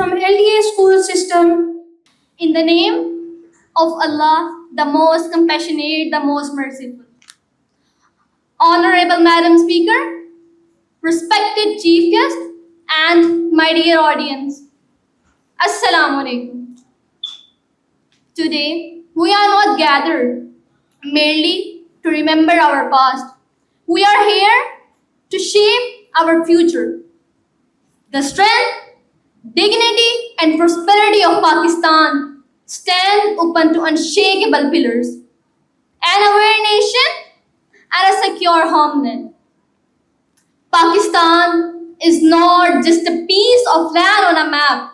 from LDA school system. In the name of Allah, the most compassionate, the most merciful. Honorable Madam Speaker, respected Chief Guest, and my dear audience, Assalamu Alaikum. Today, we are not gathered merely to remember our past. We are here to shape our future. The strength, dignity, and prosperity of Pakistan stand upon two unshakable pillars: an aware nation and a secure homeland. Pakistan is not just a piece of land on a map.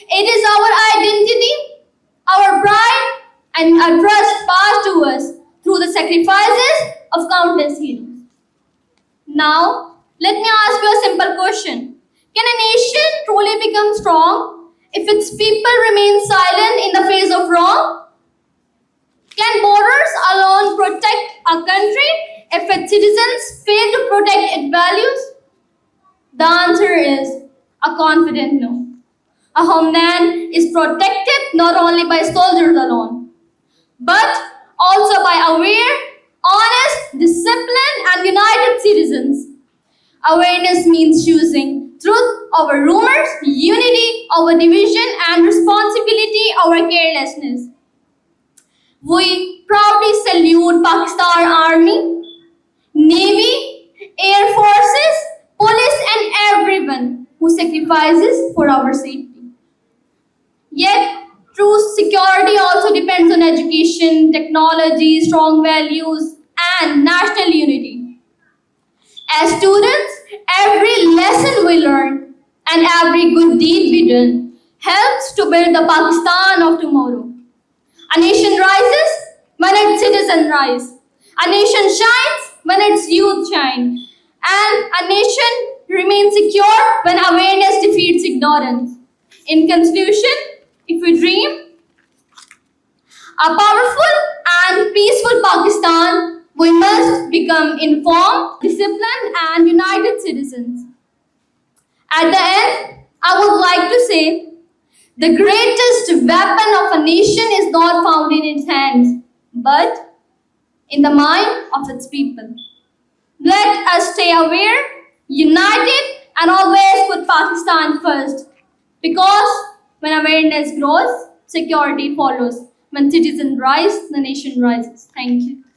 It is our identity, our pride, and a trust passed to us through the sacrifices of countless heroes. Now, let me ask you a simple question. Can a nation truly become strong if its people remain silent in the face of wrong? Can borders alone protect a country if its citizens fail to protect its values? The answer is a confident no. A homeland is protected not only by soldiers alone, but also by aware, honest, disciplined, and united citizens. Awareness means choosing truth over rumors, unity over division, and responsibility over carelessness. We proudly salute Pakistan Army, Navy, Air Forces, Police, and everyone who sacrifices for our safety. Yet, true security also depends on education, technology, strong values, and national unity. As students, every lesson we learn and every good deed we do helps to build the Pakistan of tomorrow. A nation rises when its citizens rise. A nation shines when its youth shine. And a nation remains secure when awareness defeats ignorance. In conclusion, if we dream a powerful and peaceful Pakistan, we must become informed, disciplined, and united citizens. At the end, I would like to say the greatest weapon of a nation is not found in its hands, but in the mind of its people. Let us stay aware, united, and always put Pakistan first. Because when awareness grows, security follows. When citizens rise, the nation rises. Thank you.